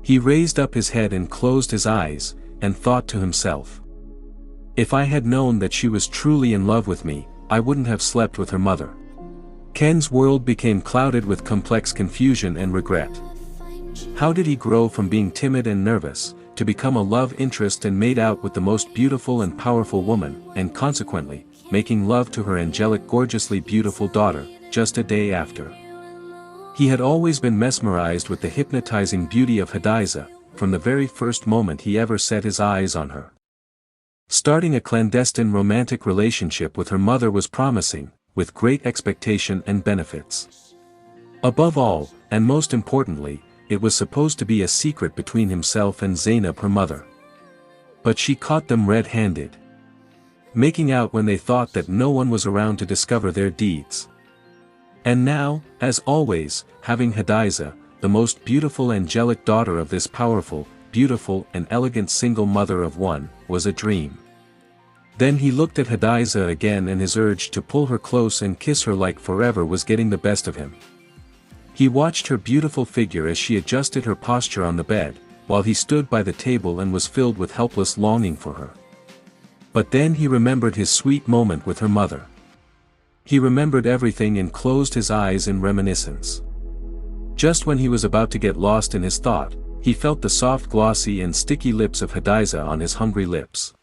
He raised up his head and closed his eyes, and thought to himself, "If I had known that she was truly in love with me, I wouldn't have slept with her mother." Ken's world became clouded with complex confusion and regret. How did he grow from being timid and nervous, to become a love interest and made out with the most beautiful and powerful woman, and consequently, making love to her angelic gorgeously beautiful daughter, just a day after? He had always been mesmerized with the hypnotizing beauty of Hadiza, from the very first moment he ever set his eyes on her. Starting a clandestine romantic relationship with her mother was promising, with great expectation and benefits. Above all, and most importantly, it was supposed to be a secret between himself and Zainab her mother. But she caught them red-handed, making out when they thought that no one was around to discover their deeds. And now, as always, having Hadiza, the most beautiful angelic daughter of this powerful, beautiful and elegant single mother of one, was a dream. Then he looked at Hadiza again, and his urge to pull her close and kiss her like forever was getting the best of him. He watched her beautiful figure as she adjusted her posture on the bed, while he stood by the table and was filled with helpless longing for her. But then he remembered his sweet moment with her mother. He remembered everything and closed his eyes in reminiscence. Just when he was about to get lost in his thought, he felt the soft glossy and sticky lips of Hadiza on his hungry lips.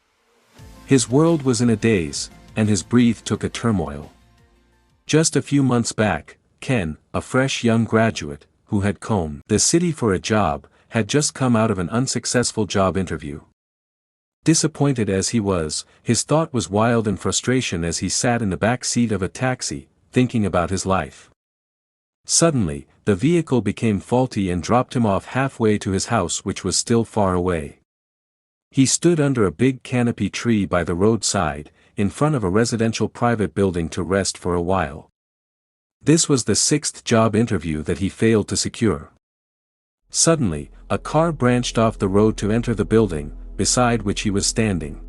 His world was in a daze, and his breath took a turmoil. Just a few months back, Ken, a fresh young graduate, who had combed the city for a job, had just come out of an unsuccessful job interview. Disappointed as he was, his thought was wild in frustration as he sat in the back seat of a taxi, thinking about his life. Suddenly, the vehicle became faulty and dropped him off halfway to his house, which was still far away. He stood under a big canopy tree by the roadside, in front of a residential private building to rest for a while. This was the 6th job interview that he failed to secure. Suddenly, a car branched off the road to enter the building, beside which he was standing.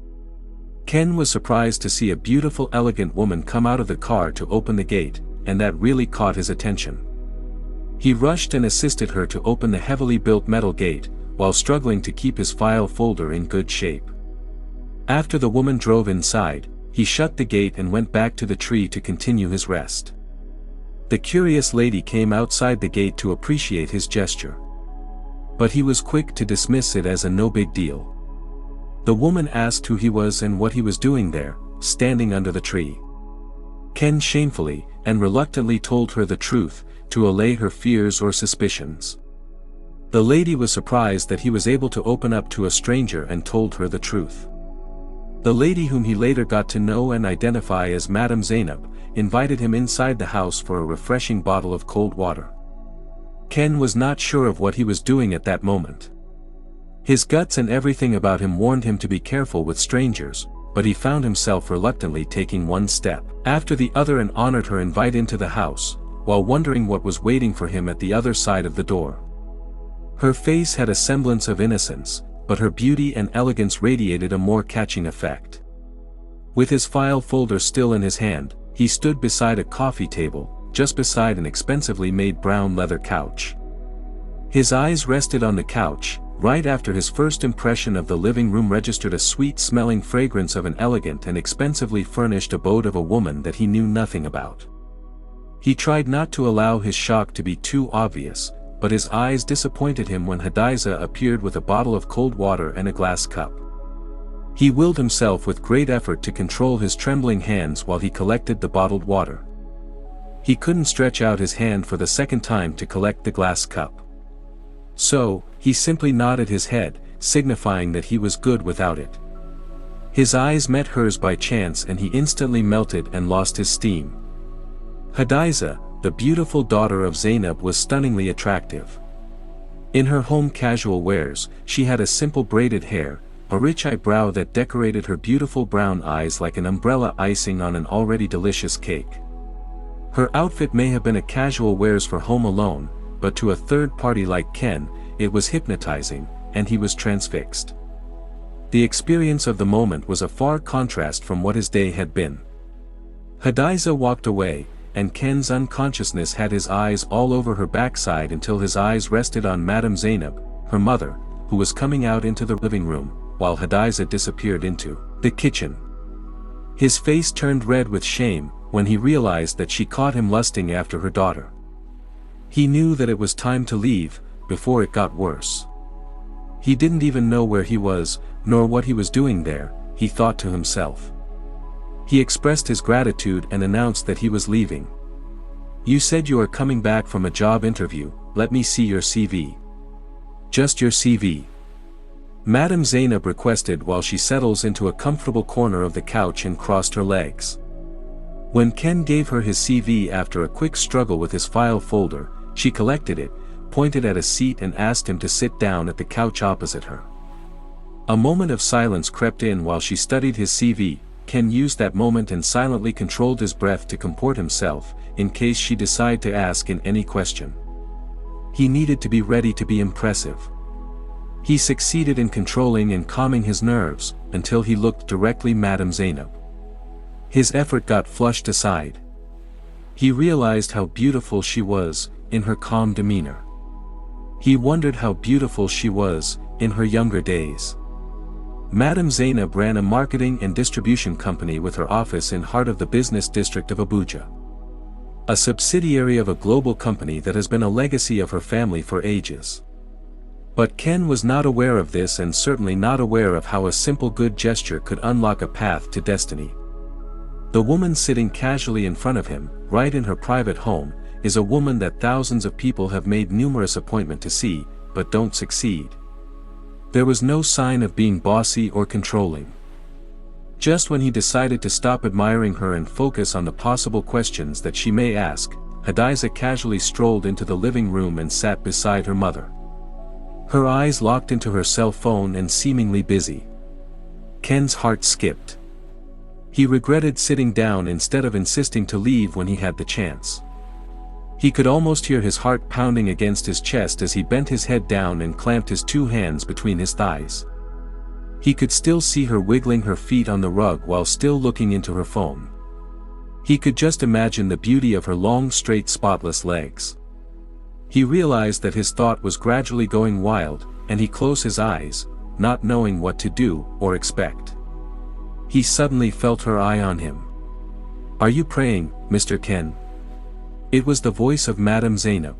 Ken was surprised to see a beautiful elegant woman come out of the car to open the gate, and that really caught his attention. He rushed and assisted her to open the heavily built metal gate, while struggling to keep his file folder in good shape. After the woman drove inside, he shut the gate and went back to the tree to continue his rest. The curious lady came outside the gate to appreciate his gesture. But he was quick to dismiss it as a no big deal. The woman asked who he was and what he was doing there, standing under the tree. Ken shamefully and reluctantly told her the truth, to allay her fears or suspicions. The lady was surprised that he was able to open up to a stranger and told her the truth. The lady, whom he later got to know and identify as Madame Zainab, invited him inside the house for a refreshing bottle of cold water. Ken was not sure of what he was doing at that moment. His guts and everything about him warned him to be careful with strangers, but he found himself reluctantly taking one step after the other and honored her invite into the house, while wondering what was waiting for him at the other side of the door. Her face had a semblance of innocence, but her beauty and elegance radiated a more catching effect. With his file folder still in his hand, he stood beside a coffee table, just beside an expensively made brown leather couch. His eyes rested on the couch. Right after his first impression of the living room registered a sweet-smelling fragrance of an elegant and expensively furnished abode of a woman that he knew nothing about. He tried not to allow his shock to be too obvious, but his eyes disappointed him when Hadiza appeared with a bottle of cold water and a glass cup. He willed himself with great effort to control his trembling hands while he collected the bottled water. He couldn't stretch out his hand for the second time to collect the glass cup. So, he simply nodded his head, signifying that he was good without it. His eyes met hers by chance and he instantly melted and lost his steam. Hadiza, the beautiful daughter of Zainab, was stunningly attractive. In her home casual wears, she had a simple braided hair, a rich eyebrow that decorated her beautiful brown eyes like an umbrella icing on an already delicious cake. Her outfit may have been a casual wears for home alone, but to a third party like Ken, it was hypnotizing, and he was transfixed. The experience of the moment was a far contrast from what his day had been. Hadiza walked away, and Ken's unconsciousness had his eyes all over her backside until his eyes rested on Madame Zainab, her mother, who was coming out into the living room, while Hadiza disappeared into the kitchen. His face turned red with shame when he realized that she caught him lusting after her daughter. He knew that it was time to leave, before it got worse. He didn't even know where he was, nor what he was doing there, he thought to himself. He expressed his gratitude and announced that he was leaving. "You said you are coming back from a job interview, let me see your CV." "Just your CV." Madame Zainab requested while she settles into a comfortable corner of the couch and crossed her legs. When Ken gave her his CV after a quick struggle with his file folder, she collected it, pointed at a seat and asked him to sit down at the couch opposite her. A moment of silence crept in while she studied his CV. Ken used that moment and silently controlled his breath to comport himself, in case she decided to ask in any question. He needed to be ready to be impressive. He succeeded in controlling and calming his nerves, until he looked directly at Madame Zainab. His effort got flushed aside. He realized how beautiful she was, in her calm demeanor. He wondered how beautiful she was, in her younger days. Madame Zainab ran a marketing and distribution company with her office in heart of the business district of Abuja. A subsidiary of a global company that has been a legacy of her family for ages. But Ken was not aware of this and certainly not aware of how a simple good gesture could unlock a path to destiny. The woman sitting casually in front of him, right in her private home, is a woman that thousands of people have made numerous appointments to see, but don't succeed. There was no sign of being bossy or controlling. Just when he decided to stop admiring her and focus on the possible questions that she may ask, Hadiza casually strolled into the living room and sat beside her mother. Her eyes locked into her cell phone and seemingly busy. Ken's heart skipped. He regretted sitting down instead of insisting to leave when he had the chance. He could almost hear his heart pounding against his chest as he bent his head down and clamped his two hands between his thighs. He could still see her wiggling her feet on the rug while still looking into her phone. He could just imagine the beauty of her long straight spotless legs. He realized that his thought was gradually going wild, and he closed his eyes, not knowing what to do or expect. He suddenly felt her eye on him. "Are you praying, Mr. Ken?" It was the voice of Madame Zainab.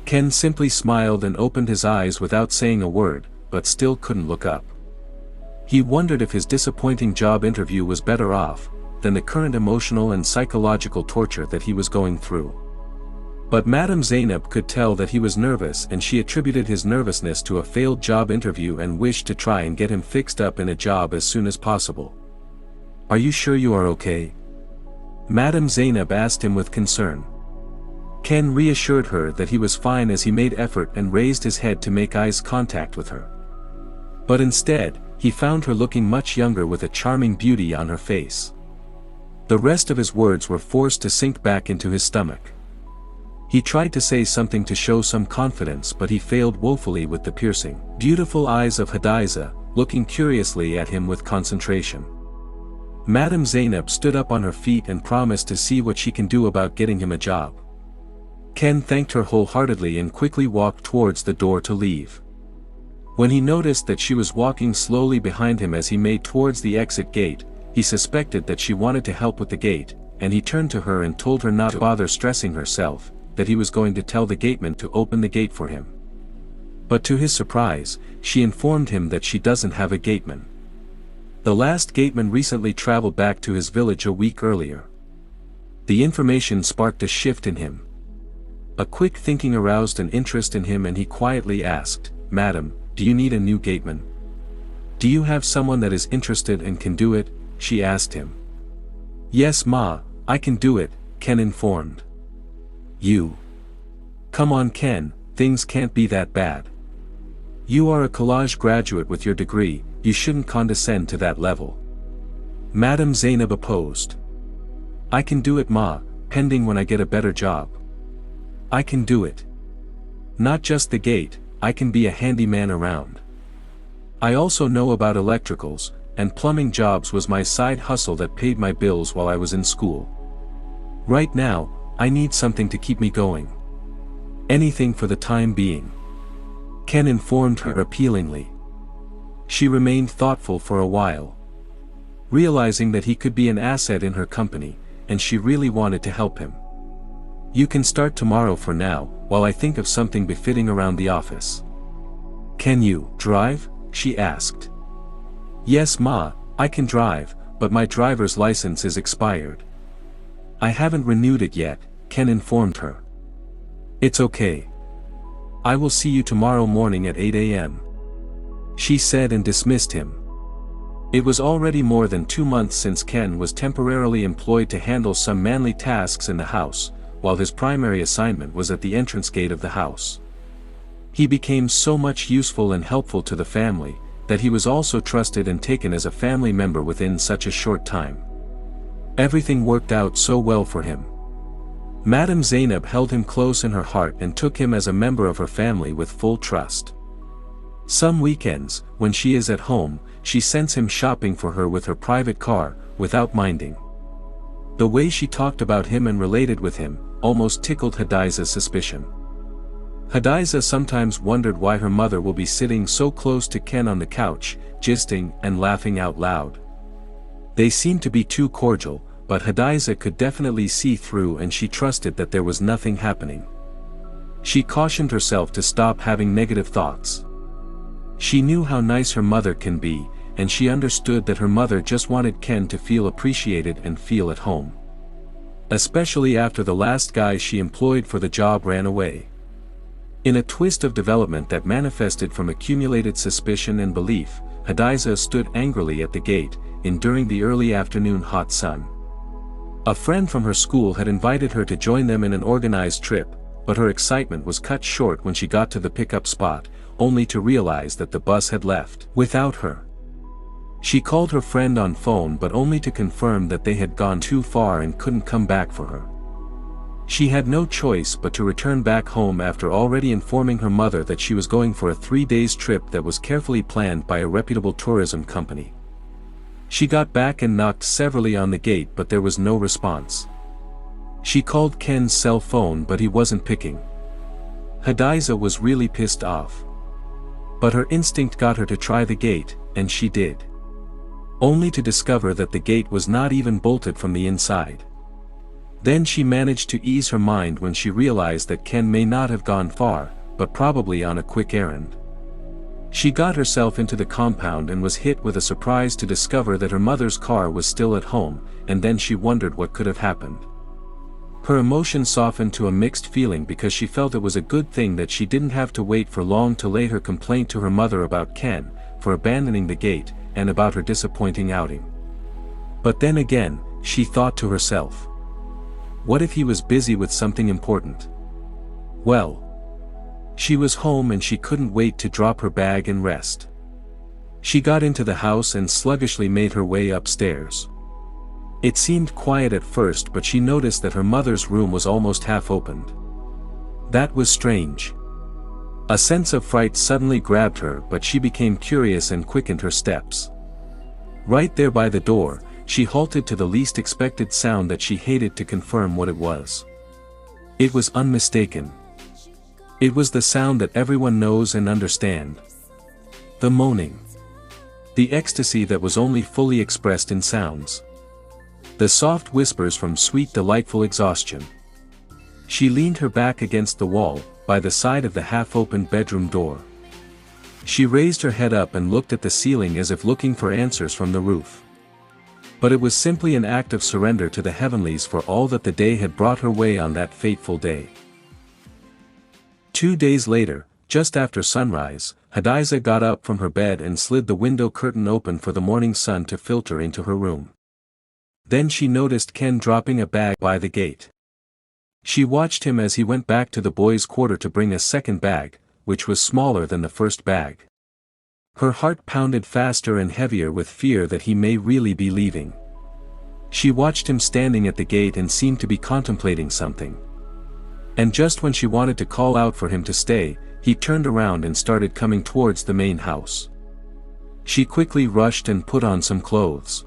Ken simply smiled and opened his eyes without saying a word, but still couldn't look up. He wondered if his disappointing job interview was better off than the current emotional and psychological torture that he was going through. But Madame Zainab could tell that he was nervous, and she attributed his nervousness to a failed job interview and wished to try and get him fixed up in a job as soon as possible. "Are you sure you are okay?" Madame Zainab asked him with concern. Ken reassured her that he was fine as he made effort and raised his head to make eye contact with her. But instead, he found her looking much younger with a charming beauty on her face. The rest of his words were forced to sink back into his stomach. He tried to say something to show some confidence, but he failed woefully with the piercing, beautiful eyes of Hadiza, looking curiously at him with concentration. Madame Zainab stood up on her feet and promised to see what she can do about getting him a job. Ken thanked her wholeheartedly and quickly walked towards the door to leave. When he noticed that she was walking slowly behind him as he made towards the exit gate, he suspected that she wanted to help with the gate, and he turned to her and told her not to bother stressing herself, that he was going to tell the gateman to open the gate for him. But to his surprise, she informed him that she doesn't have a gateman. The last gateman recently traveled back to his village a week earlier. The information sparked a shift in him. A quick thinking aroused an interest in him, and he quietly asked, "Madam, do you need a new gateman?" "Do you have someone that is interested and can do it?" she asked him. "Yes, Ma, I can do it," Ken informed. "You? Come on, Ken, things can't be that bad. You are a college graduate with your degree, you shouldn't condescend to that level." Madame Zainab opposed. "I can do it, Ma, pending when I get a better job. I can do it. Not just the gate, I can be a handyman around. I also know about electricals, and plumbing jobs was my side hustle that paid my bills while I was in school. Right now, I need something to keep me going. Anything for the time being." Ken informed her appealingly. She remained thoughtful for a while, realizing that he could be an asset in her company, and she really wanted to help him. "You can start tomorrow for now, while I think of something befitting around the office." "Can you drive?" she asked. "Yes, Ma, I can drive, but my driver's license is expired." "I haven't renewed it yet," Ken informed her. "It's okay. I will see you tomorrow morning at 8 a.m. she said and dismissed him. It was already more than 2 months since Ken was temporarily employed to handle some manly tasks in the house, while his primary assignment was at the entrance gate of the house. He became so much useful and helpful to the family, that he was also trusted and taken as a family member within such a short time. Everything worked out so well for him. Madame Zainab held him close in her heart and took him as a member of her family with full trust. Some weekends, when she is at home, she sends him shopping for her with her private car, without minding. The way she talked about him and related with him, almost tickled Hadiza's suspicion. Hadiza sometimes wondered why her mother will be sitting so close to Ken on the couch, gisting and laughing out loud. They seemed to be too cordial, but Hadiza could definitely see through, and she trusted that there was nothing happening. She cautioned herself to stop having negative thoughts. She knew how nice her mother can be, and she understood that her mother just wanted Ken to feel appreciated and feel at home. Especially after the last guy she employed for the job ran away. In a twist of development that manifested from accumulated suspicion and belief, Hadiza stood angrily at the gate, enduring the early afternoon hot sun. A friend from her school had invited her to join them in an organized trip, but her excitement was cut short when she got to the pickup spot, only to realize that the bus had left without her. She called her friend on phone, but only to confirm that they had gone too far and couldn't come back for her. She had no choice but to return back home after already informing her mother that she was going for a 3-day trip that was carefully planned by a reputable tourism company. She got back and knocked severally on the gate, but there was no response. She called Ken's cell phone, but he wasn't picking. Hadiza was really pissed off. But her instinct got her to try the gate, and she did. Only to discover that the gate was not even bolted from the inside. Then she managed to ease her mind when she realized that Ken may not have gone far, but probably on a quick errand. She got herself into the compound and was hit with a surprise to discover that her mother's car was still at home, and then she wondered what could have happened. Her emotions softened to a mixed feeling because she felt it was a good thing that she didn't have to wait for long to lay her complaint to her mother about Ken, for abandoning the gate, and about her disappointing outing. But then again, she thought to herself, what if he was busy with something important? Well, she was home and she couldn't wait to drop her bag and rest. She got into the house and sluggishly made her way upstairs. It seemed quiet at first, but she noticed that her mother's room was almost half opened. That was strange. A sense of fright suddenly grabbed her, but she became curious and quickened her steps. Right there by the door, she halted to the least expected sound that she hated to confirm what it was. It was unmistaken. It was the sound that everyone knows and understands. The moaning. The ecstasy that was only fully expressed in sounds. The soft whispers from sweet delightful exhaustion. She leaned her back against the wall, by the side of the half-opened bedroom door. She raised her head up and looked at the ceiling as if looking for answers from the roof. But it was simply an act of surrender to the heavenlies for all that the day had brought her way on that fateful day. 2 days later, just after sunrise, Hadiza got up from her bed and slid the window curtain open for the morning sun to filter into her room. Then she noticed Ken dropping a bag by the gate. She watched him as he went back to the boys' quarter to bring a second bag, which was smaller than the first bag. Her heart pounded faster and heavier with fear that he may really be leaving. She watched him standing at the gate and seemed to be contemplating something. And just when she wanted to call out for him to stay, he turned around and started coming towards the main house. She quickly rushed and put on some clothes.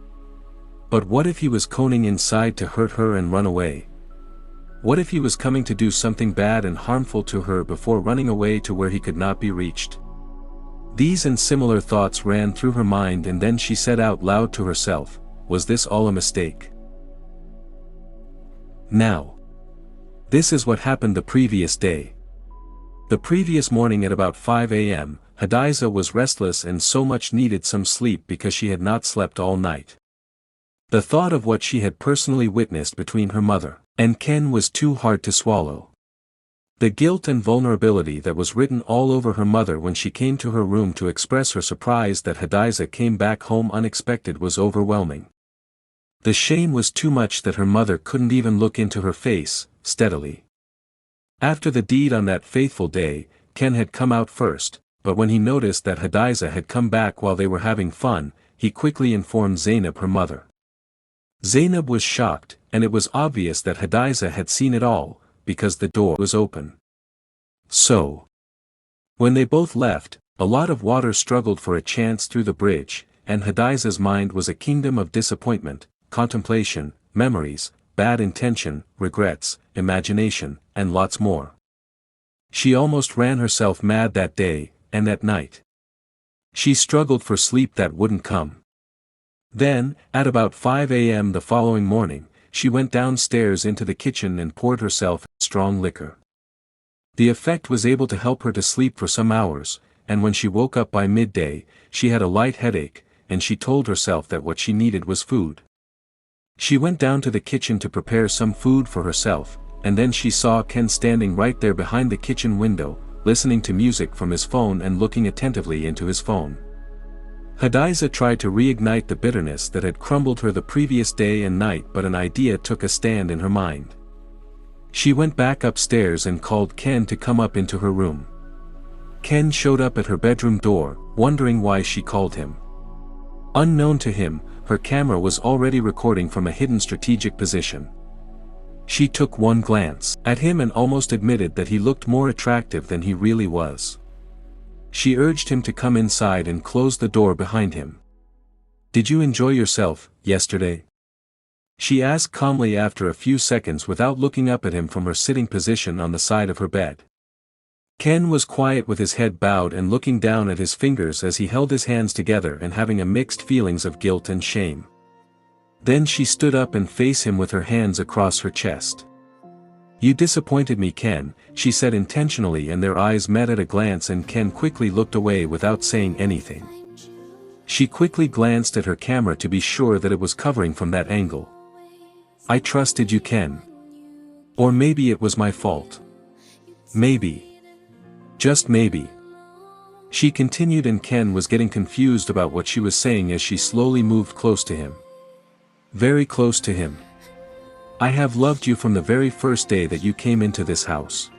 But what if he was coning inside to hurt her and run away? What if he was coming to do something bad and harmful to her before running away to where he could not be reached? These and similar thoughts ran through her mind, and then she said out loud to herself, was this all a mistake? Now, this is what happened the previous day. The previous morning at about 5 a.m., Hadiza was restless and so much needed some sleep because she had not slept all night. The thought of what she had personally witnessed between her mother and Ken was too hard to swallow. The guilt and vulnerability that was written all over her mother when she came to her room to express her surprise that Hadiza came back home unexpected was overwhelming. The shame was too much that her mother couldn't even look into her face, steadily. After the deed on that faithful day, Ken had come out first, but when he noticed that Hadiza had come back while they were having fun, he quickly informed Zainab, her mother. Zainab was shocked, and it was obvious that Hadiza had seen it all, because the door was open. So, when they both left, a lot of water struggled for a chance through the bridge, and Hadiza's mind was a kingdom of disappointment, contemplation, memories, bad intention, regrets, imagination, and lots more. She almost ran herself mad that day, and that night. She struggled for sleep that wouldn't come. Then, at about 5 a.m. the following morning, she went downstairs into the kitchen and poured herself strong liquor. The effect was able to help her to sleep for some hours, and when she woke up by midday, she had a light headache, and she told herself that what she needed was food. She went down to the kitchen to prepare some food for herself, and then she saw Ken standing right there behind the kitchen window, listening to music from his phone and looking attentively into his phone. Hadiza tried to reignite the bitterness that had crumbled her the previous day and night, but an idea took a stand in her mind. She went back upstairs and called Ken to come up into her room. Ken showed up at her bedroom door, wondering why she called him. Unknown to him, her camera was already recording from a hidden strategic position. She took one glance at him and almost admitted that he looked more attractive than he really was. She urged him to come inside and close the door behind him. "Did you enjoy yourself, yesterday?" she asked calmly after a few seconds without looking up at him from her sitting position on the side of her bed. Ken was quiet with his head bowed and looking down at his fingers as he held his hands together and having a mixed feelings of guilt and shame. Then she stood up and faced him with her hands across her chest. "You disappointed me, Ken," she said intentionally, and their eyes met at a glance and Ken quickly looked away without saying anything. She quickly glanced at her camera to be sure that it was covering from that angle. "I trusted you, Ken. Or maybe it was my fault. Maybe. Just maybe." She continued, and Ken was getting confused about what she was saying as she slowly moved close to him. Very close to him. "I have loved you from the very first day that you came into this house.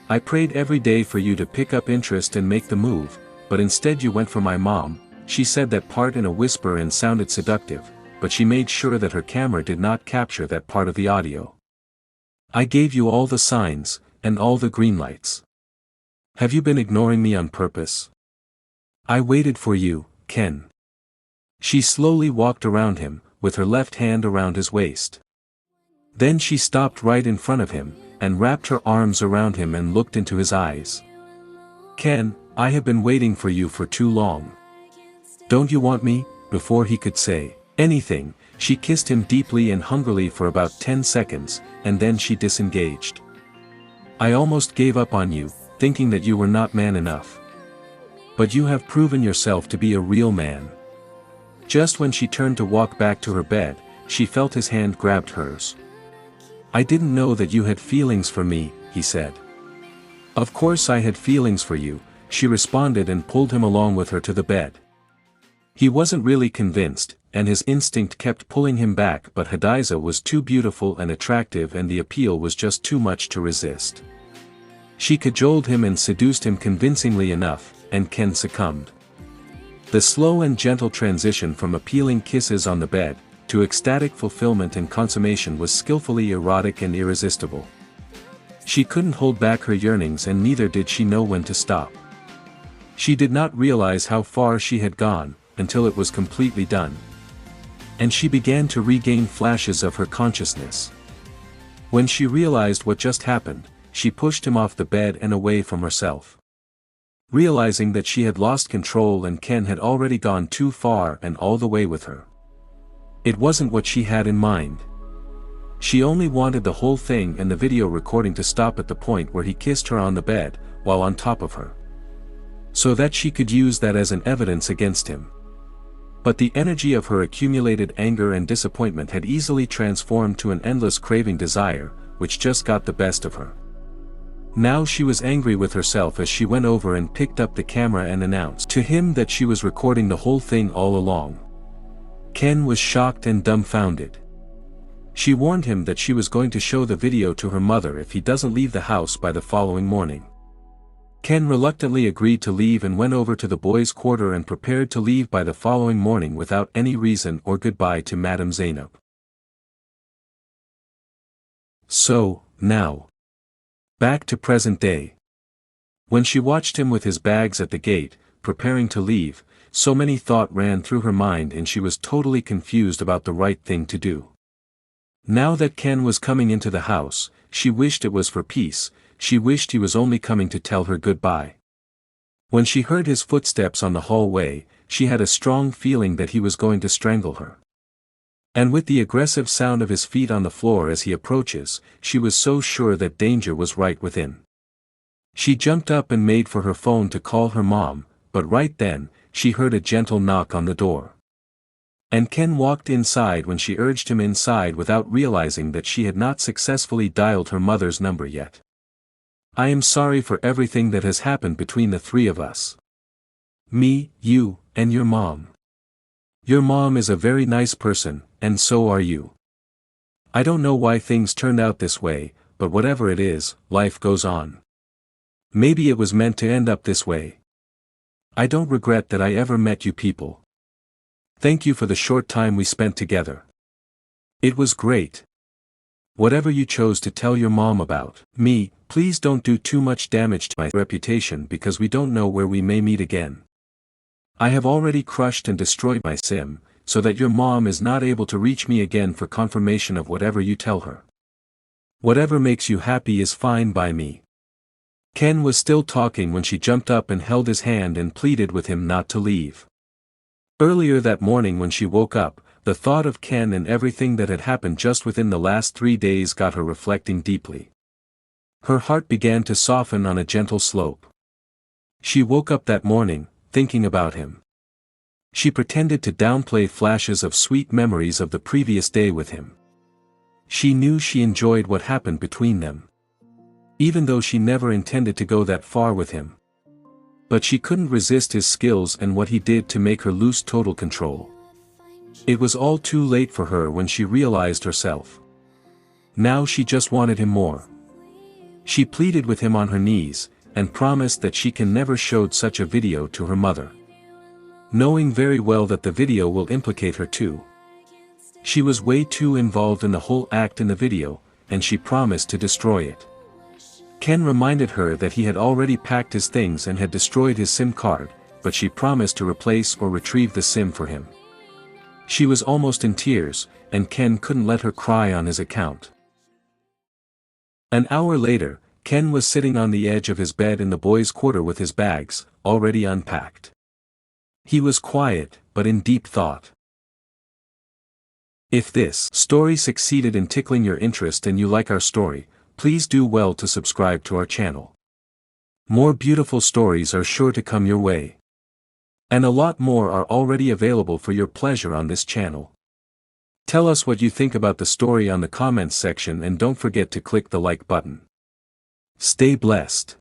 I prayed every day for you to pick up interest and make the move, but instead you went for my mom." She said that part in a whisper and sounded seductive, but she made sure that her camera did not capture that part of the audio. "I gave you all the signs, and all the green lights. Have you been ignoring me on purpose? I waited for you, Ken." She slowly walked around him, with her left hand around his waist. Then she stopped right in front of him, and wrapped her arms around him and looked into his eyes. "Ken, I have been waiting for you for too long. Don't you want me?" Before he could say anything, she kissed him deeply and hungrily for about 10 seconds, and then she disengaged. "I almost gave up on you, thinking that you were not man enough. But you have proven yourself to be a real man." Just when she turned to walk back to her bed, she felt his hand grabbed hers. "I didn't know that you had feelings for me," he said. "Of course I had feelings for you," she responded and pulled him along with her to the bed. He wasn't really convinced, and his instinct kept pulling him back, but Hadiza was too beautiful and attractive and the appeal was just too much to resist. She cajoled him and seduced him convincingly enough, and Ken succumbed. The slow and gentle transition from appealing kisses on the bed, to ecstatic fulfillment and consummation was skillfully erotic and irresistible. She couldn't hold back her yearnings, and neither did she know when to stop. She did not realize how far she had gone, until it was completely done. And she began to regain flashes of her consciousness. When she realized what just happened, she pushed him off the bed and away from herself. Realizing that she had lost control and Ken had already gone too far and all the way with her. It wasn't what she had in mind. She only wanted the whole thing and the video recording to stop at the point where he kissed her on the bed, while on top of her. So that she could use that as an evidence against him. But the energy of her accumulated anger and disappointment had easily transformed to an endless craving desire, which just got the best of her. Now she was angry with herself as she went over and picked up the camera and announced to him that she was recording the whole thing all along. Ken was shocked and dumbfounded. She warned him that she was going to show the video to her mother if he doesn't leave the house by the following morning. Ken reluctantly agreed to leave and went over to the boys' quarter and prepared to leave by the following morning without any reason or goodbye to Madame Zainab. So, now. Back to present day. When she watched him with his bags at the gate, preparing to leave, so many thoughts ran through her mind and she was totally confused about the right thing to do. Now that Ken was coming into the house, she wished it was for peace. She wished he was only coming to tell her goodbye. When she heard his footsteps on the hallway, she had a strong feeling that he was going to strangle her. And with the aggressive sound of his feet on the floor as he approaches, she was so sure that danger was right within. She jumped up and made for her phone to call her mom, but right then, she heard a gentle knock on the door. And Ken walked inside when she urged him inside without realizing that she had not successfully dialed her mother's number yet. I am sorry for everything that has happened between the three of us. Me, you, and your mom. Your mom is a very nice person, and so are you. I don't know why things turned out this way, but whatever it is, life goes on. Maybe it was meant to end up this way. I don't regret that I ever met you people. Thank you for the short time we spent together. It was great. Whatever you chose to tell your mom about me, please don't do too much damage to my reputation because we don't know where we may meet again. I have already crushed and destroyed my SIM, so that your mom is not able to reach me again for confirmation of whatever you tell her. Whatever makes you happy is fine by me. Ken was still talking when she jumped up and held his hand and pleaded with him not to leave. Earlier that morning when she woke up, the thought of Ken and everything that had happened just within the last 3 days got her reflecting deeply. Her heart began to soften on a gentle slope. She woke up that morning, thinking about him. She pretended to downplay flashes of sweet memories of the previous day with him. She knew she enjoyed what happened between them. Even though she never intended to go that far with him. But she couldn't resist his skills and what he did to make her lose total control. It was all too late for her when she realized herself. Now she just wanted him more. She pleaded with him on her knees, and promised that she can never show such a video to her mother. Knowing very well that the video will implicate her too. She was way too involved in the whole act in the video, and she promised to destroy it. Ken reminded her that he had already packed his things and had destroyed his SIM card, but she promised to replace or retrieve the SIM for him. She was almost in tears, and Ken couldn't let her cry on his account. An hour later, Ken was sitting on the edge of his bed in the boys' quarter with his bags, already unpacked. He was quiet, but in deep thought. If this story succeeded in tickling your interest and you like our story, please do well to subscribe to our channel. More beautiful stories are sure to come your way. And a lot more are already available for your pleasure on this channel. Tell us what you think about the story on the comments section and don't forget to click the like button. Stay blessed.